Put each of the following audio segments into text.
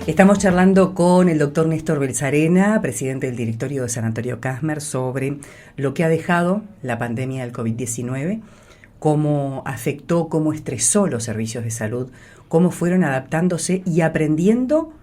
Estamos charlando con el doctor Néstor Beltzarena, presidente del directorio de Sanatorio Casmer, sobre lo que ha dejado la pandemia del COVID-19, cómo afectó, cómo estresó los servicios de salud, cómo fueron adaptándose y aprendiendo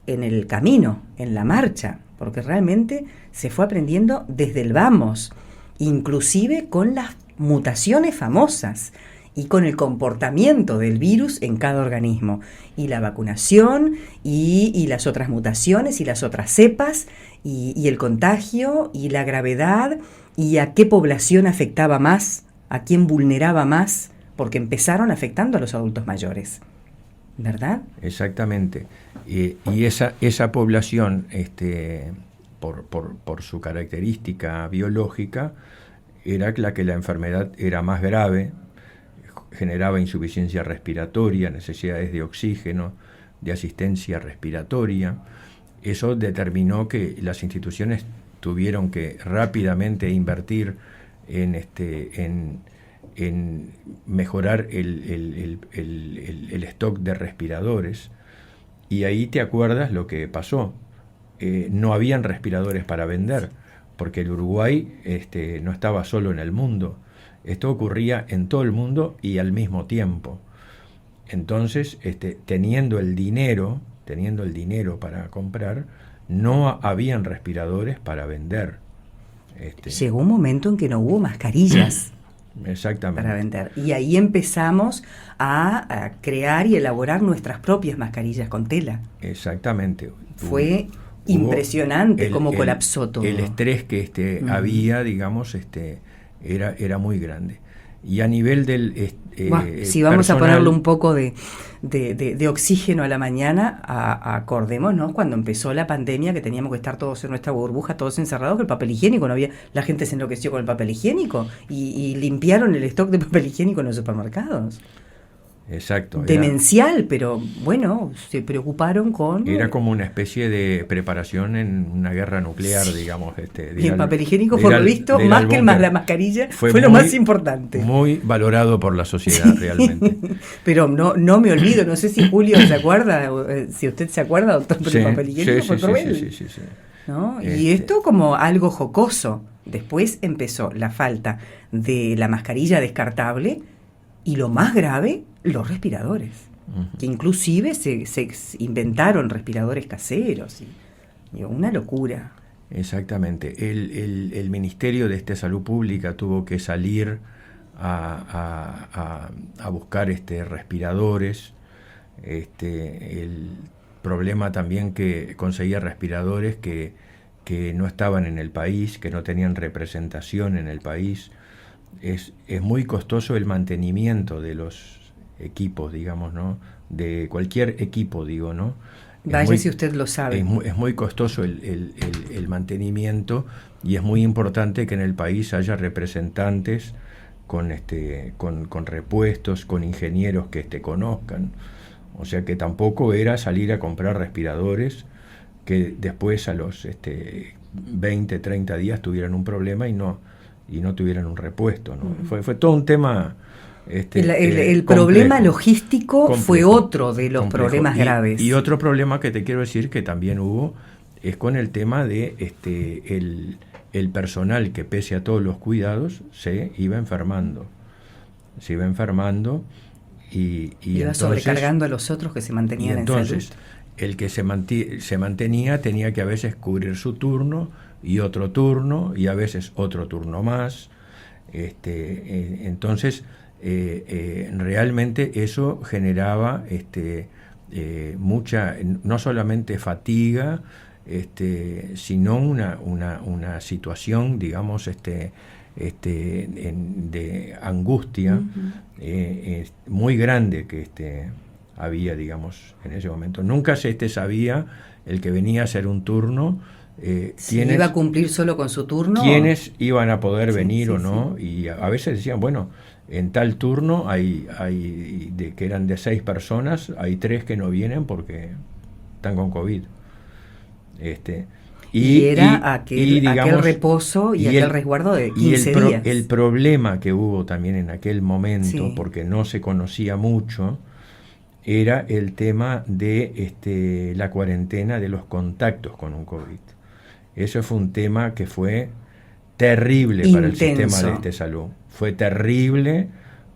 en el camino, en la marcha, porque realmente se fue aprendiendo desde el vamos, inclusive con las mutaciones famosas y con el comportamiento del virus en cada organismo, y la vacunación, y las otras mutaciones, y las otras cepas, y el contagio, y la gravedad, y a qué población afectaba más, a quién vulneraba más, porque empezaron afectando a los adultos mayores, ¿verdad? Exactamente. Y esa población, por su característica biológica, era la que la enfermedad era más grave, generaba insuficiencia respiratoria, necesidades de oxígeno, de asistencia respiratoria. Eso determinó que las instituciones tuvieron que rápidamente invertir en mejorar el stock de respiradores. Y ahí te acuerdas lo que pasó. No habían respiradores para vender, porque el Uruguay no estaba solo en el mundo. Esto ocurría en todo el mundo y al mismo tiempo. Entonces, teniendo el dinero para comprar, no habían respiradores para vender. Llegó un momento en que no hubo mascarillas Exactamente. para vender. Y ahí empezamos a crear y elaborar nuestras propias mascarillas con tela. Exactamente. Fue impresionante cómo colapsó todo. El estrés que había, digamos, era muy grande. Y a nivel del si vamos personal, a ponerle un poco de oxígeno a la mañana, acordémonos cuando empezó la pandemia, que teníamos que estar todos en nuestra burbuja, todos encerrados, que el papel higiénico no había, la gente se enloqueció con el papel higiénico y limpiaron el stock de papel higiénico en los supermercados. Exacto. Demencial, pero bueno, se preocuparon con... Era como una especie de preparación en una guerra nuclear, digamos. Y el papel higiénico, por lo visto, más que la mascarilla, fue lo más importante. Muy valorado por la sociedad, realmente. Pero no me olvido, no sé si Julio se acuerda, si usted se acuerda, doctor, pero el papel higiénico fue cruel. Sí. ¿No? Y esto como algo jocoso. Después empezó la falta de la mascarilla descartable y lo más grave, los respiradores, que inclusive se inventaron respiradores caseros. Y una locura. Exactamente. El Ministerio de Salud Pública tuvo que salir a buscar respiradores. El problema también que conseguía respiradores que no estaban en el país, que no tenían representación en el país. Es muy costoso el mantenimiento de los equipos, digamos, ¿no? De cualquier equipo, digo, ¿no? Vaya si usted lo sabe. Es muy costoso el mantenimiento, y es muy importante que en el país haya representantes con repuestos, con ingenieros que conozcan. O sea que tampoco era salir a comprar respiradores que después a los 20, 30 días tuvieran un problema y no tuvieran un repuesto, ¿no? Fue todo un tema. El problema logístico complejo, fue otro de los problemas graves. Y otro problema que te quiero decir que también hubo es con el tema de el personal, que pese a todos los cuidados se iba enfermando. Y iba sobrecargando a los otros que se mantenían en salud. Entonces, el que se mantenía tenía que a veces cubrir su turno y otro turno, y a veces otro turno más. Entonces, realmente eso generaba mucha, no solamente fatiga, sino una situación, digamos, de angustia muy grande que había, digamos, en ese momento. Nunca se sabía el que venía a hacer un turno, si iba a cumplir solo con su turno, quiénes iban a poder venir o no. Y a veces decían, bueno, en tal turno hay que eran de 6 personas, hay 3 que no vienen porque están con COVID. Y era aquel reposo y aquel resguardo de 15 días. El problema que hubo también en aquel momento, porque no se conocía mucho, era el tema de la cuarentena de los contactos con un COVID. Eso fue un tema que fue terrible para el sistema de salud. Fue terrible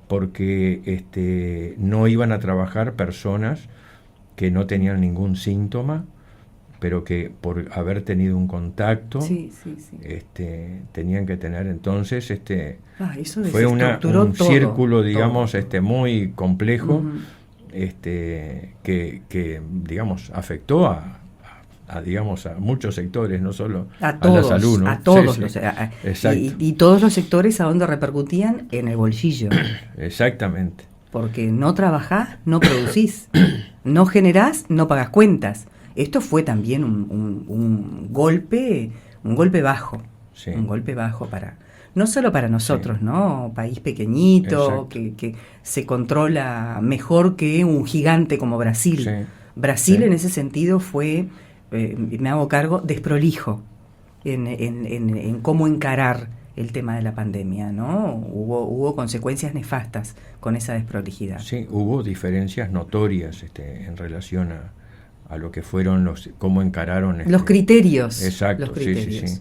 porque no iban a trabajar personas que no tenían ningún síntoma, pero que por haber tenido un contacto tenían que tener. Entonces fue un círculo, digamos, muy complejo, que digamos afectó a muchos sectores, no solo a la salud, ¿no? A todos y todos los sectores, ¿a dónde repercutían? En el bolsillo. Exactamente. Porque no trabajás, no producís, no generás, no pagás cuentas. Esto fue también un golpe bajo, un golpe bajo no solo para nosotros, ¿no? País pequeñito, que se controla mejor que un gigante como Brasil. Sí. Brasil en ese sentido fue, me hago cargo, desprolijo en cómo encarar el tema de la pandemia, ¿no? Hubo consecuencias nefastas con esa desprolijidad. Sí, hubo diferencias notorias en relación a lo que fueron cómo encararon los criterios. Exacto, los criterios. Sí.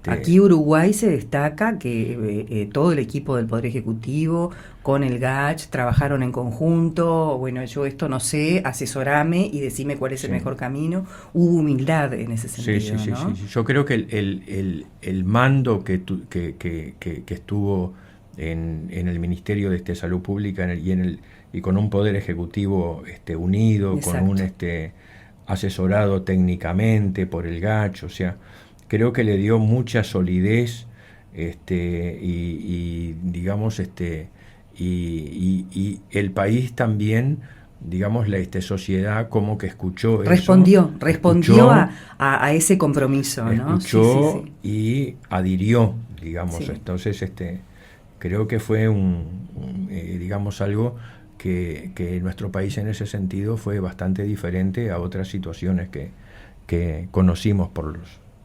Aquí Uruguay se destaca que todo el equipo del Poder Ejecutivo con el GACH trabajaron en conjunto. Bueno, yo esto no sé, asesorame y decime cuál es el mejor camino. Hubo humildad en ese sentido, ¿no? Sí. Yo creo que el mando que estuvo en el Ministerio de Salud Pública y con un Poder Ejecutivo unido, exacto, con un asesorado técnicamente por el GACH, o sea, creo que le dio mucha solidez y digamos y el país también, digamos, la sociedad como que escuchó respondió a ese compromiso, ¿no? Escuchó y adhirió, digamos. Entonces creo que fue digamos algo que nuestro país en ese sentido fue bastante diferente a otras situaciones que conocimos por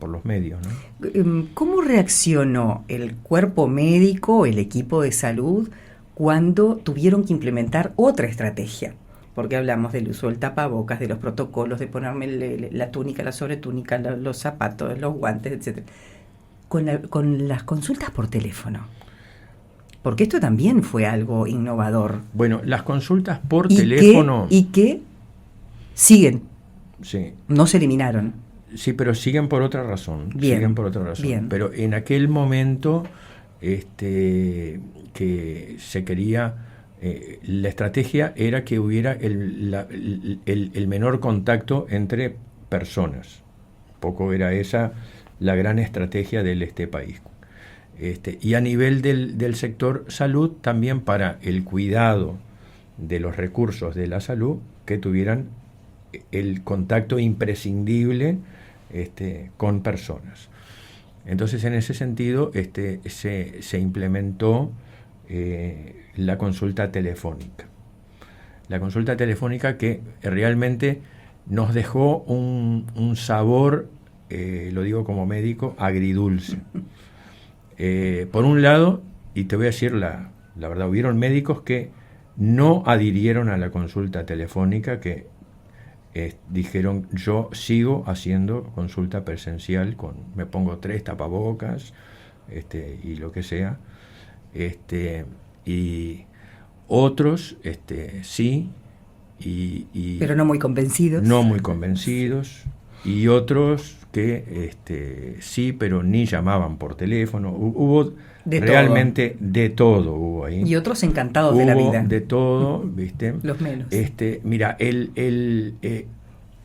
los medios, ¿no? ¿Cómo reaccionó el cuerpo médico, el equipo de salud, cuando tuvieron que implementar otra estrategia? Porque hablamos del uso del tapabocas, de los protocolos, de ponerme la túnica, la sobretúnica, los zapatos, los guantes, etcétera. Con las consultas por teléfono. Porque esto también fue algo innovador. Bueno, las consultas por teléfono... ¿Y qué? Siguen. Sí. No se eliminaron. Sí, pero siguen por otra razón. Bien. Siguen por otra razón. Bien. Pero en aquel momento que se quería... la estrategia era que hubiera el menor contacto entre personas. Poco era esa la gran estrategia de este país. Y a nivel del sector salud, también para el cuidado de los recursos de la salud, que tuvieran el contacto imprescindible con personas. Entonces, en ese sentido, se implementó la consulta telefónica. La consulta telefónica que realmente nos dejó un sabor, lo digo como médico, agridulce. Por un lado, y te voy a decir la verdad, hubieron médicos que no adhirieron a la consulta telefónica, que dijeron: yo sigo haciendo consulta presencial, me pongo 3 tapabocas y lo que sea. Y otros sí, pero no muy convencidos. No muy convencidos. Y otros que sí, pero ni llamaban por teléfono. Hubo realmente de todo hubo ahí. Y otros encantados de la vida. De todo, ¿viste? Los menos. Mira,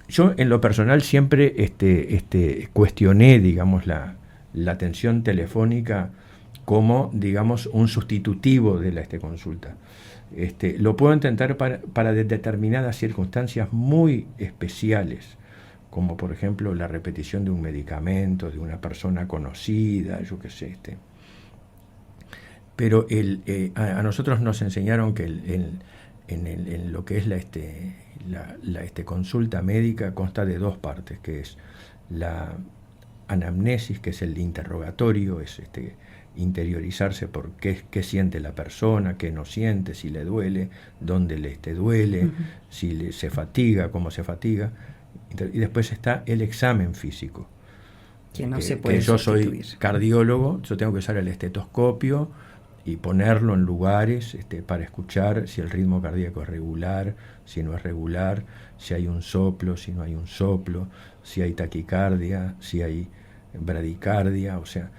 yo en lo personal siempre cuestioné, digamos, la atención telefónica como, digamos, un sustitutivo de la consulta. Lo puedo intentar para determinadas circunstancias muy especiales, como por ejemplo la repetición de un medicamento de una persona conocida, yo qué sé. Pero a nosotros nos enseñaron que en lo que es la consulta médica consta de 2 partes, que es la anamnesis, que es el interrogatorio, es interiorizarse por qué siente la persona, qué no siente, si le duele, dónde le duele, si se fatiga, cómo se fatiga. Y después está el examen físico. Que no se puede que yo sustituir. soy cardiólogo, yo tengo que usar el estetoscopio y ponerlo en lugares para escuchar si el ritmo cardíaco es regular, si no es regular, si hay un soplo, si no hay un soplo, si hay taquicardia, si hay bradicardia, o sea,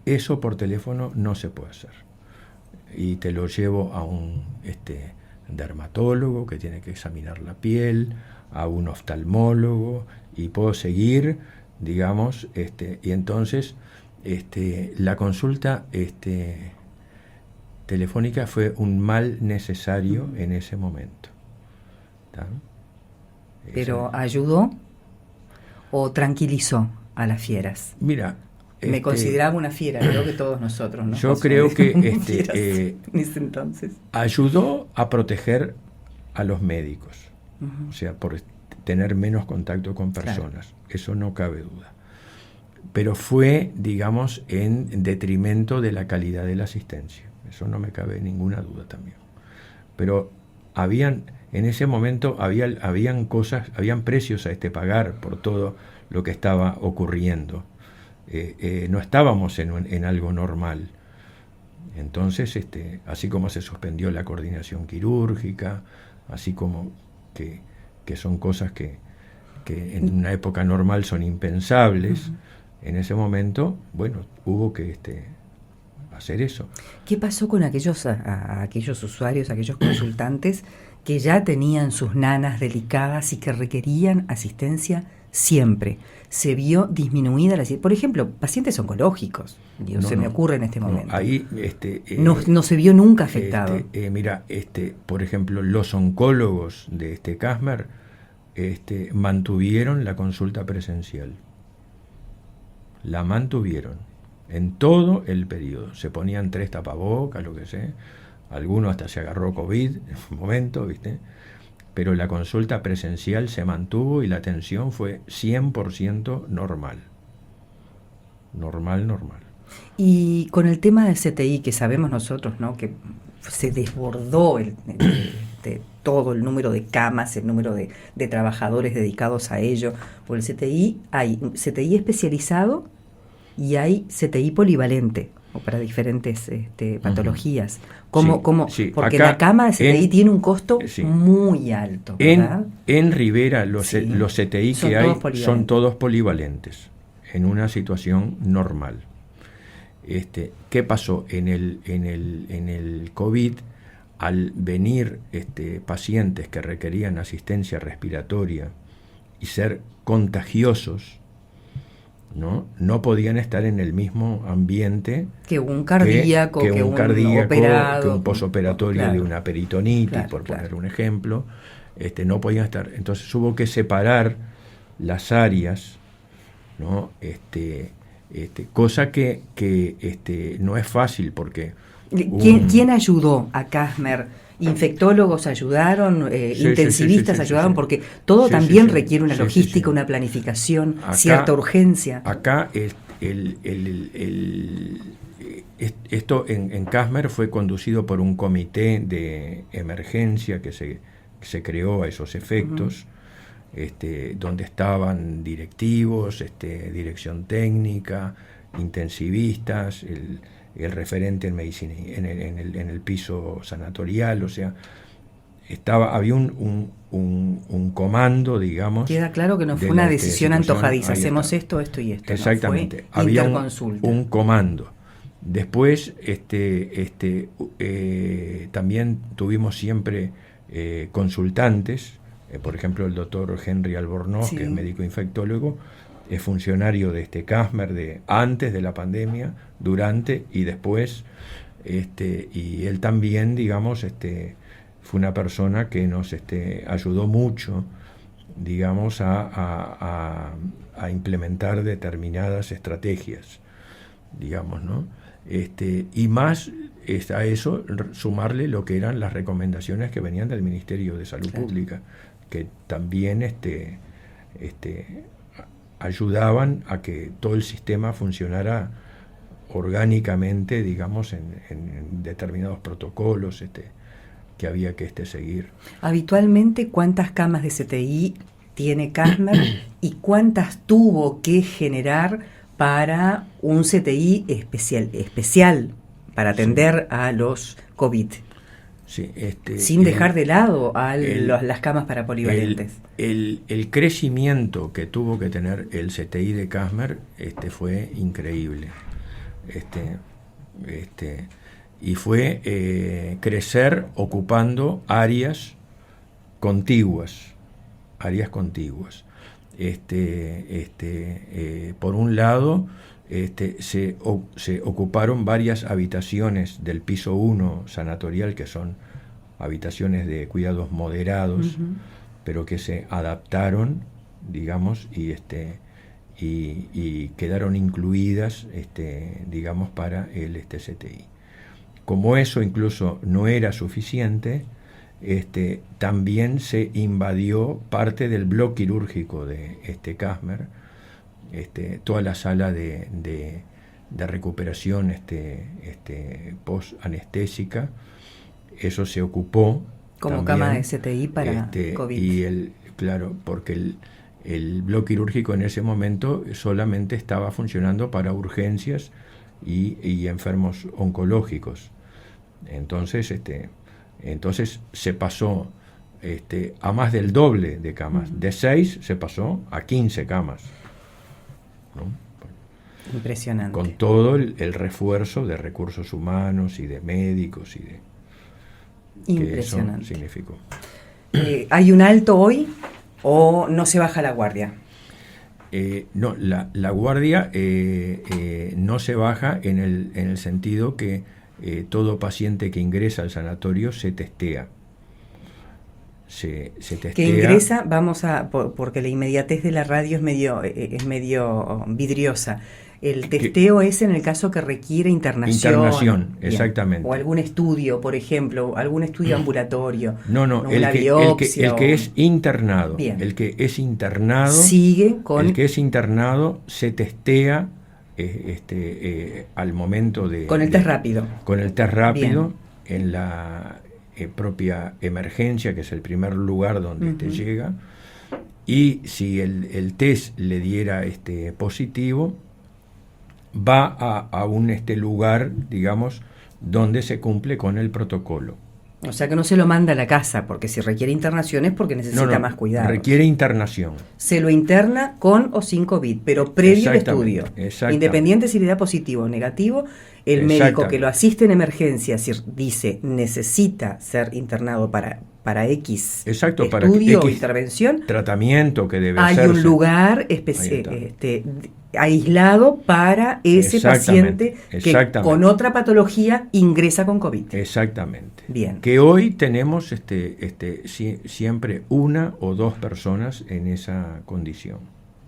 eso por teléfono no se puede hacer. Y te lo llevo a un dermatólogo que tiene que examinar la piel, a un oftalmólogo, y puedo seguir, digamos, y entonces la consulta telefónica fue un mal necesario en ese momento. ¿Tá? ¿Pero ayudó o tranquilizó a las fieras? Mira, me consideraba una fiera, creo que todos nosotros, ¿no? Yo creo que en ese entonces ayudó a proteger a los médicos, o sea, por tener menos contacto con personas, claro. Eso no cabe duda. Pero fue, digamos, en detrimento de la calidad de la asistencia. Eso no me cabe ninguna duda también. Pero en ese momento habían cosas, habían precios a pagar por todo lo que estaba ocurriendo. No estábamos en algo normal. Entonces, así como se suspendió la coordinación quirúrgica, así como que son cosas que en una época normal son impensables, en ese momento, bueno, hubo que hacer eso. ¿Qué pasó con aquellos usuarios, aquellos consultantes que ya tenían sus nanas delicadas y que requerían asistencia siempre? Se vio disminuida por ejemplo, pacientes oncológicos, me ocurre en este momento. Ahí, no se vio nunca afectado. Mira, por ejemplo, los oncólogos de Kastmer mantuvieron la consulta presencial. La mantuvieron en todo el periodo. Se ponían 3 tapabocas, lo que sea. Alguno hasta se agarró COVID en un momento, ¿viste? Pero la consulta presencial se mantuvo y la atención fue 100% normal. Normal. Y con el tema del CTI, que sabemos nosotros, ¿no?, que se desbordó todo el número de camas, el número de trabajadores dedicados a ello. Por el CTI hay CTI especializado y hay CTI polivalente, o para diferentes patologías. Sí, porque la cama de CTI tiene un costo muy alto, ¿verdad? En Rivera los CTI que hay son todos polivalentes, en una situación normal. ¿Qué pasó? En el COVID, al venir pacientes que requerían asistencia respiratoria y ser contagiosos, no podían estar en el mismo ambiente que un cardíaco, que un operado, que un posoperatorio, claro, de una peritonitis, claro, por poner un ejemplo. No podían estar. Entonces hubo que separar las áreas, ¿no? Cosa que no es fácil porque... ¿Quién ayudó a Kastmer? ¿Infectólogos ayudaron? ¿Intensivistas ayudaron? Porque todo también requiere una logística, una planificación, cierta urgencia. Acá esto en Kastmer fue conducido por un comité de emergencia que se creó a esos efectos, donde estaban directivos, dirección técnica, intensivistas, el referente en medicina en el piso sanatorial, o sea, había un comando, digamos. Queda claro que no fue una decisión antojadiza, hacemos esto y esto. Exactamente, no, había un comando. Después también tuvimos siempre consultantes, por ejemplo el doctor Henry Albornoz, que es médico infectólogo, es funcionario de Kastmer antes de la pandemia, durante y después, y él también, digamos, fue una persona que nos ayudó mucho, digamos, a implementar determinadas estrategias, digamos, ¿no? Y más a eso sumarle lo que eran las recomendaciones que venían del Ministerio de Salud Pública, que también ayudaban a que todo el sistema funcionara orgánicamente, digamos, en determinados protocolos que había que seguir. Habitualmente, ¿cuántas camas de CTI tiene Casmer y cuántas tuvo que generar para un CTI especial para atender a los COVID? Sí, sin dejar de lado las camas para polivalentes. El crecimiento que tuvo que tener el CTI de Casmer fue increíble. Y fue crecer ocupando áreas contiguas. Por un lado, se ocuparon varias habitaciones del piso 1 sanatorial, que son habitaciones de cuidados moderados, pero que se adaptaron, digamos, y quedaron incluidas, digamos, para el CTI. Como eso incluso no era suficiente, también se invadió parte del bloque quirúrgico de Casmer, toda la sala de recuperación post-anestésica. Eso se ocupó como también, cama de CTI para COVID. Y claro, porque el bloque quirúrgico en ese momento solamente estaba funcionando para urgencias y enfermos oncológicos. Entonces se pasó a más del doble de camas. De 6 se pasó a 15 camas, ¿no? Impresionante. Con todo el refuerzo de recursos humanos y de médicos que eso significó. ¿Hay un alto hoy o no se baja la guardia? No, la guardia no se baja en el sentido que todo paciente que ingresa al sanatorio se testea. Se testea. Que ingresa, porque la inmediatez de la radio es medio vidriosa. El testeo es en el caso que requiere internación. Internación, exactamente. O algún estudio, por ejemplo, algún estudio ambulatorio. No, el que es internado. Bien. El que es internado. Sigue con. El que es internado se testea al momento de. Con el test rápido. Con el test rápido. Bien. En la propia emergencia, que es el primer lugar donde te llega. Y si el test le diera positivo, va a un lugar, digamos, donde se cumple con el protocolo. O sea que no se lo manda a la casa, porque si requiere internación es porque necesita más cuidado. Requiere internación. Se lo interna con o sin COVID, pero previo al estudio. Independiente si le da positivo o negativo, el médico que lo asiste en emergencia, si dice necesita ser internado para X estudio o intervención, tratamiento que debe hacerse. Hay un lugar aislado para ese paciente que con otra patología ingresa con COVID. Exactamente. Bien. Que hoy tenemos siempre una o dos personas en esa condición.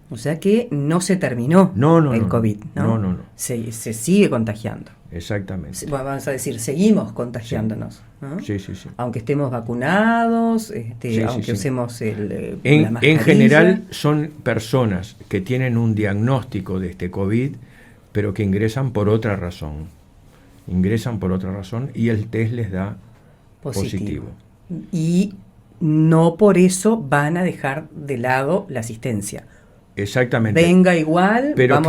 O sea que no se terminó el COVID, ¿no? No. Se sigue contagiando. Exactamente. Vamos a decir, seguimos contagiándonos, ¿no? Sí. Aunque estemos vacunados, aunque usemos la mascarilla. En general son personas que tienen un diagnóstico de COVID, pero que ingresan por otra razón. Y el test les da positivo. Y no por eso van a dejar de lado la asistencia. Exactamente. Venga igual, pero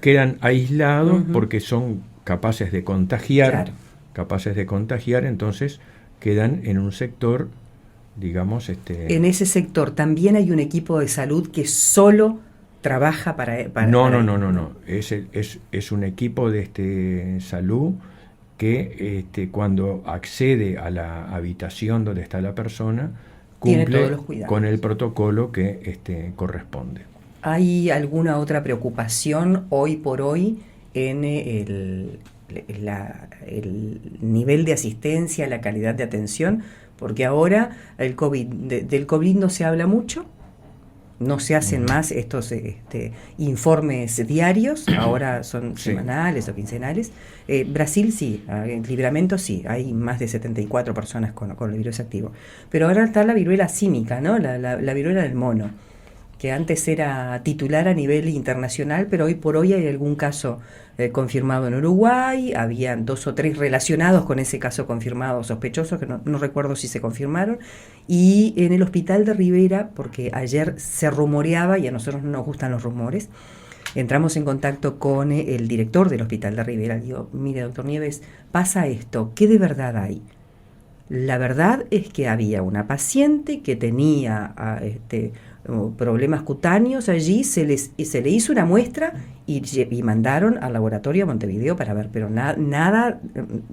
quedan aislados porque son capaces de contagiar, entonces quedan en un sector, digamos, En ese sector también hay un equipo de salud que solo trabaja para No. Es un equipo de salud que cuando accede a la habitación donde está la persona cumple con el protocolo que corresponde. ¿Hay alguna otra preocupación hoy por hoy en el nivel de asistencia, la calidad de atención? Porque ahora del COVID no se habla mucho, no se hacen más estos informes diarios, ahora son semanales o quincenales. Brasil sí, en Livramento sí, hay más de 74 personas con el virus activo. Pero ahora está la viruela símica, ¿no? La viruela del mono. que antes era titular a nivel internacional, pero hoy por hoy hay algún caso confirmado en Uruguay, habían 2 o 3 relacionados con ese caso confirmado sospechosos, que no recuerdo si se confirmaron, y en el hospital de Rivera, porque ayer se rumoreaba, y a nosotros no nos gustan los rumores, entramos en contacto con el director del hospital de Rivera. Digo, mire, doctor Nieves, pasa esto, ¿qué de verdad hay? La verdad es que había una paciente que tenía problemas cutáneos allí, se le hizo una muestra y mandaron al laboratorio a Montevideo para ver, pero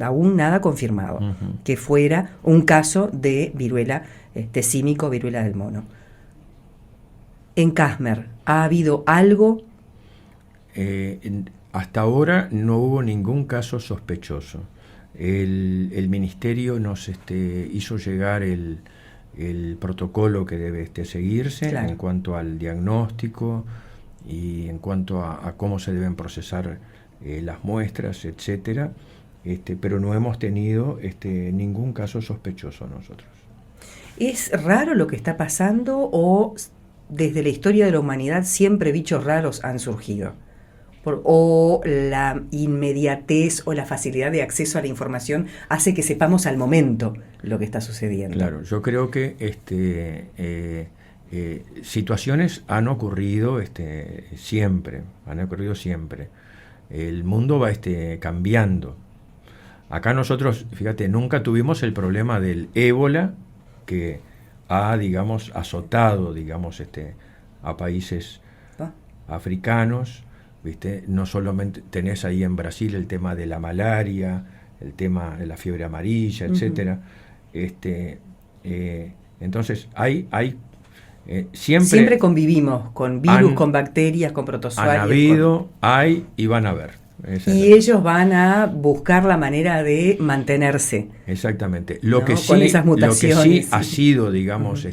aún nada confirmado, que fuera un caso de viruela símico, viruela del mono. En Casmer, ¿ha habido algo? Hasta ahora no hubo ningún caso sospechoso. El ministerio nos hizo llegar el protocolo que debe seguirse, claro, en cuanto al diagnóstico y en cuanto a cómo se deben procesar las muestras, etcétera, pero no hemos tenido ningún caso sospechoso nosotros. ¿Es raro lo que está pasando o desde la historia de la humanidad siempre bichos raros han surgido? O la inmediatez o la facilidad de acceso a la información hace que sepamos al momento lo que está sucediendo. Claro, yo creo que situaciones han ocurrido siempre, El mundo va cambiando. Acá nosotros, fíjate, nunca tuvimos el problema del ébola que ha, digamos, azotado, digamos, a países africanos. ¿Viste? No solamente tenés ahí en Brasil el tema de la malaria, el tema de la fiebre amarilla, etcétera. Entonces siempre convivimos con virus, con bacterias, con protozoarios. Han habido, hay y van a haber. Y ellos van a buscar la manera de mantenerse. Exactamente. Con esas mutaciones. Lo que sí ha sido, digamos,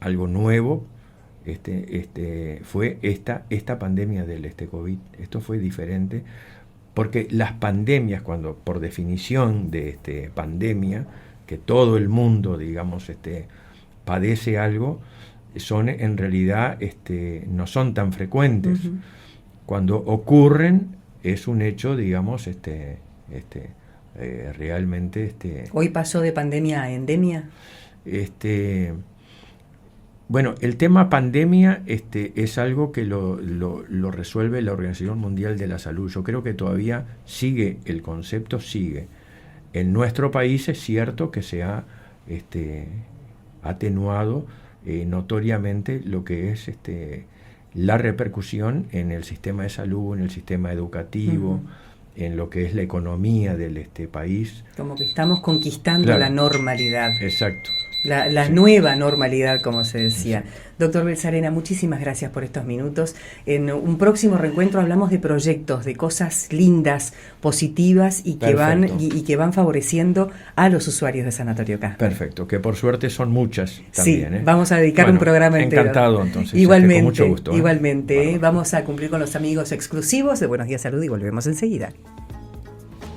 algo nuevo. Fue esta pandemia del COVID. Esto fue diferente porque las pandemias, cuando por definición de pandemia, que todo el mundo, digamos, padece algo, son en realidad no son tan frecuentes. Cuando ocurren es un hecho, digamos, realmente. ¿Hoy pasó de pandemia a endemia? Bueno, el tema pandemia es algo que lo resuelve la Organización Mundial de la Salud. Yo creo que todavía el concepto sigue. En nuestro país es cierto que se ha atenuado notoriamente lo que es la repercusión en el sistema de salud, en el sistema educativo, en lo que es la economía del país. Como que estamos conquistando, claro, la normalidad. Exacto. La nueva normalidad, como se decía. Sí. Doctor Beltzarena, muchísimas gracias por estos minutos. En un próximo reencuentro hablamos de proyectos, de cosas lindas, positivas y que van favoreciendo a los usuarios de Sanatorio Casmer. Perfecto, que por suerte son muchas también. Sí, vamos a dedicar un programa entero. Encantado, entonces. Igualmente, con mucho gusto. Igualmente. Vamos a cumplir con los amigos exclusivos de Buenos Días Salud y volvemos enseguida.